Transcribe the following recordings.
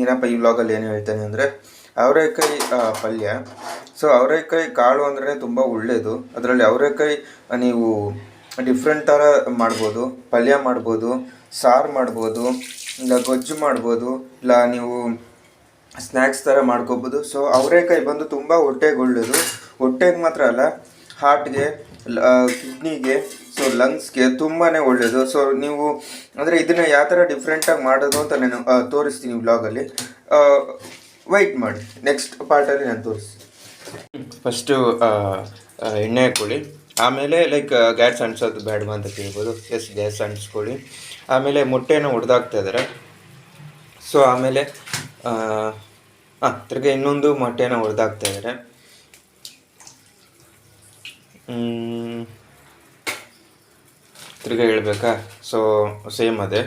ಏನಪ್ಪ ಈ ವ್ಲಾಗಲ್ಲಿ ಏನು ಹೇಳ್ತೇನೆ ಅಂದರೆ ಅವರೆಕಾಯಿ ಪಲ್ಯ. ಸೊ ಅವರೆಕಾಯಿ ಕಾಳು ಅಂದ್ರೆ ತುಂಬ ಒಳ್ಳೆಯದು. ಅದರಲ್ಲಿ ಅವರೆಕಾಯಿ ನೀವು ಡಿಫ್ರೆಂಟ್ ಥರ ಮಾಡ್ಬೋದು, ಪಲ್ಯ ಮಾಡ್ಬೋದು, ಸಾರು ಮಾಡ್ಬೋದು, ಇಲ್ಲ ಗೊಜ್ಜು ಮಾಡ್ಬೋದು, ಇಲ್ಲ ನೀವು ಸ್ನ್ಯಾಕ್ಸ್ ಥರ ಮಾಡ್ಕೋಬೋದು. ಸೊ ಅವರೆಕಾಯಿ ಬಂದು ತುಂಬ ಹೊಟ್ಟೆಗೆ ಒಳ್ಳೆಯದು. ಹೊಟ್ಟೆಗೆ ಮಾತ್ರ ಅಲ್ಲ, ಹಾರ್ಟ್ಗೆ, ಕಿಡ್ನಿಗೆ, ಸೊ ಲಂಗ್ಸ್ಗೆ ತುಂಬಾ ಒಳ್ಳೆಯದು. ಸೊ ನೀವು ಅಂದರೆ ಇದನ್ನು ಯಾವ ಥರ ಡಿಫ್ರೆಂಟಾಗಿ ಮಾಡೋದು ಅಂತ ನಾನು ತೋರಿಸ್ತೀನಿ ವ್ಲಾಗಲ್ಲಿ. ವೆಯ್ಟ್ ಮಾಡಿ, ನೆಕ್ಸ್ಟ್ ಪಾರ್ಟಲ್ಲಿ ನಾನು ತೋರಿಸ್ತೀನಿ. ಫಸ್ಟು ಎಣ್ಣೆ ಹಾಕ್ಕೊಳ್ಳಿ. ಆಮೇಲೆ ಲೈಕ್ ಗ್ಯಾಸ್ ಅಂಟಿಸೋದು ಬೇಡವಾ ಅಂತ ಕೇಳ್ಬೋದು. ಎಸ್, ಗ್ಯಾಸ್ ಅಂಟಿಸ್ಕೊಳ್ಳಿ. ಆಮೇಲೆ ಮೊಟ್ಟೆನ ಹೊಡೆದಾಕ್ತಾ ಇದ್ದಾರೆ. ಸೊ ಆಮೇಲೆ ತಿರ್ಗಿ ಇನ್ನೊಂದು ಮೊಟ್ಟೆನ ಹೊಡೆದಾಕ್ತಾ ಇದ್ದಾರೆ. ತಿರ್ಗಿ ಹೇಳ್ಬೇಕಾ? ಸೊ ಸೇಮ್ ಅದೇ.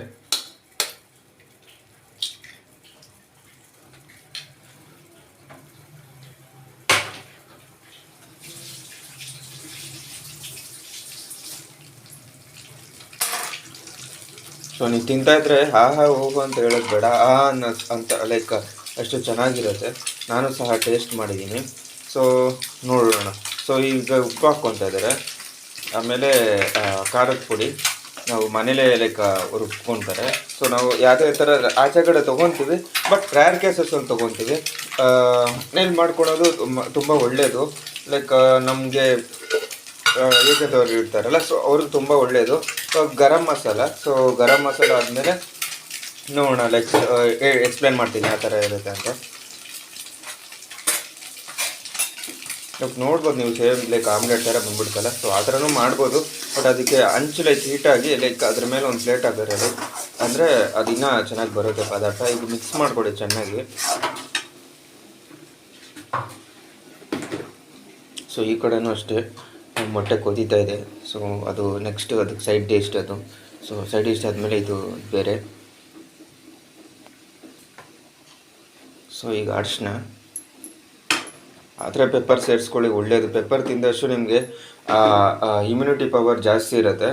ಸೊ ನೀವು ತಿಂತಾಯಿದ್ರೆ ಹೋಗು ಅಂತ ಹೇಳೋದು ಬೇಡ, ಅಂತ ಲೈಕ್ ಅಷ್ಟು ಚೆನ್ನಾಗಿರುತ್ತೆ. ನಾನು ಸಹ ಟೇಸ್ಟ್ ಮಾಡಿದ್ದೀನಿ. ಸೊ ನೋಡೋಣ. ಸೊ ಈಗ ಉಪ್ಪು ಹಾಕ್ಕೊತಾ ಇದ್ದಾರೆ. ಆಮೇಲೆ ಖಾರದ ಪುಡಿ ನಾವು ಮನೇಲೇ ಲೈಕ್ ರುಬ್ಕೊತಾರೆ. ಸೊ ನಾವು ಯಾವುದೇ ಥರ ಆಚೆ ಕಡೆ ತೊಗೊತೀವಿ, ಬಟ್ ರ್ಯಾರ್ ಕೇಸಸ್ಸಲ್ಲಿ ತೊಗೊತೀವಿ. ಮನೇಲಿ ಮಾಡ್ಕೊಳೋದು ತುಂಬ ಒಳ್ಳೆಯದು. ಲೈಕ್ ನಮಗೆ ಏಕದವ್ರು ಇರ್ತಾರಲ್ಲ, ಸೊ ಅವ್ರಿಗೆ ತುಂಬ ಒಳ್ಳೆಯದು. ಸೊ ಗರಂ ಮಸಾಲ. ಸೊ ಗರಂ ಮಸಾಲ ಆದಮೇಲೆ ನೋಡೋಣ, ಲೈಕ್ ಎಕ್ಸ್ಪ್ಲೇನ್ ಮಾಡ್ತೀನಿ ಯಾವ ಥರ ಇರುತ್ತೆ ಅಂತ. ಇವಾಗ ನೋಡ್ಬೋದು ನೀವು, ಸೇಮ್ ಲೈಕ್ ಆಮ್ಲೆಟ್ ಥರ ಬಂದ್ಬಿಡ್ತಲ್ಲ. ಸೊ ಆ ಥರನೂ ಮಾಡ್ಬೋದು, ಬಟ್ ಅದಕ್ಕೆ ಅಂಚು ಲೈಕ್ ಹೀಟಾಗಿ ಲೈಕ್ ಅದ್ರ ಮೇಲೆ ಒಂದು ಪ್ಲೇಟ್ ಹಾಕಿರೋದು, ಅಂದರೆ ಅದಿನ್ನೂ ಚೆನ್ನಾಗಿ ಬರುತ್ತೆ ಪದಾರ್ಥ. ಈಗ ಮಿಕ್ಸ್ ಮಾಡಿಕೊಡಿ ಚೆನ್ನಾಗಿ. ಸೊ ಈ ಕಡೆನೂ ಅಷ್ಟೇ, ಮೊಟ್ಟೆ ಕೊದೀತಾ ಇದೆ. ಸೊ ಅದು ನೆಕ್ಸ್ಟ್ ಅದಕ್ಕೆ ಸೈಡ್ ಡಿಶ್ ಅದು. ಸೊ ಸೈಡ್ ಡಿಶ್ ಆದಮೇಲೆ ಇದು ಬೇರೆ. ಸೊ ಈಗ ಅರಿಶಿನ, ಆದರೆ ಪೆಪ್ಪರ್ ಸೇರಿಸ್ಕೊಳ್ಳಿ, ಒಳ್ಳೆಯದು. ಪೆಪ್ಪರ್ ತಿಂದಷ್ಟು ನಿಮಗೆ ಇಮ್ಯುನಿಟಿ ಪವರ್ ಜಾಸ್ತಿ ಇರುತ್ತೆ.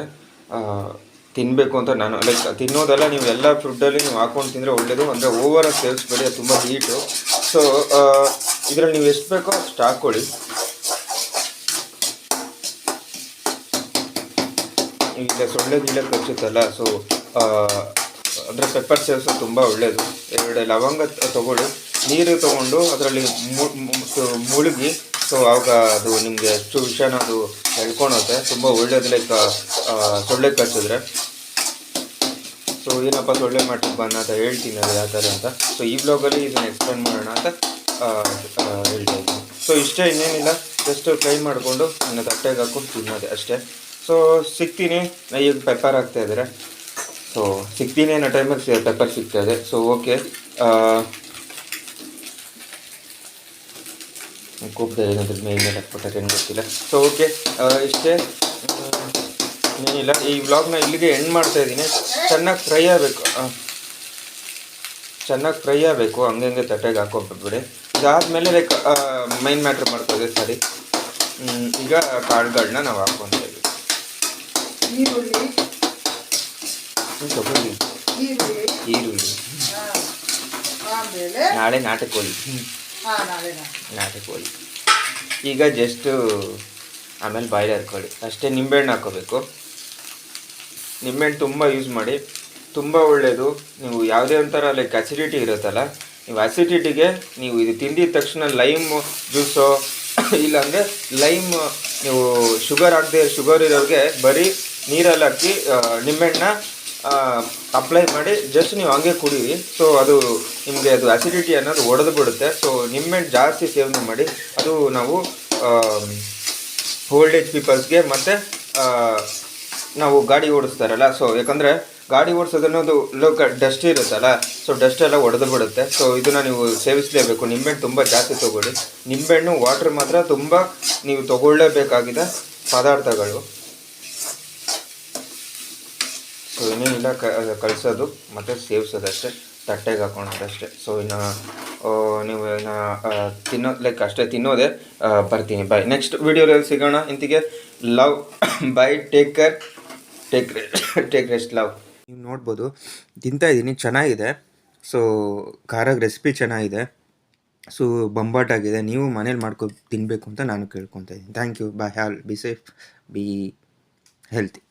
ತಿನ್ನಬೇಕು ಅಂತ ನಾನು ಲೈಕ್ ತಿನ್ನೋದಲ್ಲ, ನೀವು ಎಲ್ಲ ಫುಡ್ಡಲ್ಲಿ ನೀವು ಹಾಕ್ಕೊಂಡು ತಿಂದರೆ ಒಳ್ಳೆಯದು. ಅಂದರೆ ಓವರಾಗಿ ಸೇರಿಸ್ಬೇಡಿ, ಅದು ತುಂಬ ಹೀಟು. ಸೊ ಇದರಲ್ಲಿ ನೀವು ಎಷ್ಟು ಬೇಕೋ ಅಷ್ಟು ಹಾಕ್ಕೊಳ್ಳಿ. ಈಗ ಸೊಳ್ಳೆ ಗಿಳ್ಳೆ ಕಚ್ಚುತ್ತಲ್ಲ, ಸೊ ಅಂದರೆ ಪೆಪ್ಪರ್ ಸೇರಿಸೋದು ತುಂಬ ಒಳ್ಳೆಯದು. 2 ಲವಂಗ ತೊಗೊಳ್ಳಿ, ನೀರು ತೊಗೊಂಡು ಅದರಲ್ಲಿ ಮುಳುಗಿ, ಸೊ ಆವಾಗ ಅದು ನಿಮಗೆ ಅಷ್ಟು ವಿಷಯನ ಅದು ಎಳ್ಕೊಳುತ್ತೆ. ತುಂಬ ಒಳ್ಳೆಯದು ಲೈಕ್ ಸೊಳ್ಳೆ ಕಚ್ಚಿದ್ರೆ. ಸೊ ಏನಪ್ಪ ಸೊಳ್ಳೆ ಮಟ್ಟಿಗೆ ಬಂದ ಅಂತ ಹೇಳ್ತೀನಿ, ಅದು ಯಾವ ಥರ ಅಂತ. ಸೊ ಈ ಬ್ಲಾಗಲ್ಲಿ ಇದನ್ನು ಎಕ್ಸ್ಪ್ಲೇನ್ ಮಾಡೋಣ ಅಂತ ಹೇಳ್ತಾ ಇದ್ದೀನಿ. ಸೊ ಇಷ್ಟೇ, ಇನ್ನೇನಿಲ್ಲ. ಜಸ್ಟ್ ಫ್ರೈ ಮಾಡಿಕೊಂಡು ನನ್ನ ತಟ್ಟೆಗೆ ಹಾಕ್ಕೊಂಡು ತಿನ್ನೋದೆ ಅಷ್ಟೇ. ಸೊ ಸಿಗ್ತೀನಿ, ಈಗ ಪೆಪ್ಪರ್ ಹಾಕ್ತಾಯಿದ್ದಾರೆ. ಸೊ ಸಿಗ್ತೀನಿ ಅನ್ನೋ ಟೈಮಲ್ಲಿ ಪೆಪ್ಪರ್ ಸಿಗ್ತಾಯಿದೆ. ಸೊ ಓಕೆ, ಕೂಗ್ದೆ ಏನಾದರೂ ಮೇಲ್ಮೇಲೆ ಹಾಕ್ಬಿಟ್ಟರೆ ಏನು ಗೊತ್ತಿಲ್ಲ. ಸೊ ಓಕೆ, ಇಷ್ಟೇ, ಏನಿಲ್ಲ. ಈ ವ್ಲಾಗ್ನ ಇಲ್ಲಿಗೆ ಎಂಡ್ ಮಾಡ್ತಾಯಿದ್ದೀನಿ. ಚೆನ್ನಾಗಿ ಫ್ರೈ ಆಗಬೇಕು, ಚೆನ್ನಾಗಿ ಫ್ರೈ ಆಗಬೇಕು. ಹಂಗೆ ತಟ್ಟೆಗೆ ಹಾಕೋಬಿಡ್ಬೇಡಿ. ಇದಾದಮೇಲೆ ಲೈಕ್ ಮೈನ್ ಮ್ಯಾಟ್ರ್ ಮಾಡ್ಕೋದೆ. ಸರಿ, ಈಗ ಕಾಳುಗಳನ್ನ ನಾವು ಹಾಕ್ಕೊತಾ ಇದ್ದೀವಿ. ತಗೊಳ್ಳಿ ಈರುಳ್ಳಿ. ನಾಳೆ ನಾಟಕೋಳಿ. ಈಗ ಜಸ್ಟು ಆಮೇಲೆ ಬಾಯ್ಲ್ ಹಾಕ್ಕೊಳ್ಳಿ ಅಷ್ಟೇ. ನಿಂಬೆಹಣ್ಣು ಹಾಕ್ಕೋಬೇಕು. ನಿಂಬೆಹಣ್ಣು ತುಂಬ ಯೂಸ್ ಮಾಡಿ, ತುಂಬ ಒಳ್ಳೆಯದು. ನೀವು ಯಾವುದೇ ಒಂಥರ ಲೈಕ್ ಅಸಿಡಿಟಿ ಇರುತ್ತಲ್ಲ, ನೀವು ಅಸಿಡಿಟಿಗೆ ನೀವು ಇದು ತಿಂದಿದ ತಕ್ಷಣ ಲೈಮ್ ಜ್ಯೂಸು, ಇಲ್ಲಾಂದರೆ ಲೈಮ್, ನೀವು ಶುಗರ್ ಇರೋರಿಗೆ ಬರೀ ನೀರಲ್ಲಿ ಹಾಕಿ ನಿಂಬೆಹಣ್ಣನ್ನ ಅಪ್ಲೈ ಮಾಡಿ ಜಸ್ಟ್ ನೀವು ಹಂಗೆ ಕುಡೀರಿ. ಸೊ ಅದು ನಿಮಗೆ ಅದು ಅಸಿಡಿಟಿ ಅನ್ನೋದು ಒಡೆದು ಬಿಡುತ್ತೆ. ಸೊ ನಿಂಬೆಹಣ್ಣು ಜಾಸ್ತಿ ಸೇವನೆ ಮಾಡಿ. ಅದು ನಾವು ಓಲ್ಡ್ ಏಜ್ ಪೀಪಲ್ಸ್ಗೆ, ಮತ್ತು ನಾವು ಗಾಡಿ ಓಡಿಸ್ತಾರಲ್ಲ, ಸೊ ಯಾಕಂದರೆ ಗಾಡಿ ಓಡಿಸೋದನ್ನೋದು ಡಸ್ಟ್ ಇರುತ್ತಲ್ಲ, ಸೊ ಡಸ್ಟ್ ಎಲ್ಲ ಒಡೆದು ಬಿಡುತ್ತೆ. ಸೊ ಇದನ್ನು ನೀವು ಸೇವಿಸಲೇಬೇಕು. ನಿಂಬೆಹಣ್ಣು ತುಂಬ ಜಾಸ್ತಿ ತೊಗೊಳ್ಳಿ. ನಿಂಬೆಹಣ್ಣು, ವಾಟ್ರ್ ಮಾತ್ರ ತುಂಬ ನೀವು ತೊಗೊಳ್ಳೇಬೇಕಾಗಿದೆ ಪದಾರ್ಥಗಳು. ಸೊ ಇನ್ನೇನಿಲ್ಲ, ಕಳಿಸೋದು ಮತ್ತು ಸೇವಿಸೋದಷ್ಟೇ, ತಟ್ಟೆಗೆ ಹಾಕೋಣದಷ್ಟೇ. ಸೊ ಇನ್ನು ನೀವು ಲೈಕ್ ಅಷ್ಟೇ ತಿನ್ನೋದೇ. ಬರ್ತೀನಿ, ಬಾಯ್. ನೆಕ್ಸ್ಟ್ ವೀಡಿಯೋದಲ್ಲಿ ಸಿಗೋಣ. ಇಂತಿಗೆ love, bye, take care, take rest, love. ನೀವು ನೋಡ್ಬೋದು ತಿಂತಾಯಿದ್ದೀನಿ, ಚೆನ್ನಾಗಿದೆ. ಸೊ ಖಾರಾಗ ರೆಸಿಪಿ ಚೆನ್ನಾಗಿದೆ. ಸೊ ಬೊಂಬಾಟಾಗಿದೆ. ನೀವು ಮನೇಲಿ ಮಾಡ್ಕೊ ತಿನ್ನಬೇಕು ಅಂತ ನಾನು ಕೇಳ್ಕೊತಾ ಇದ್ದೀನಿ. Thank you. Bye. Be safe, be healthy.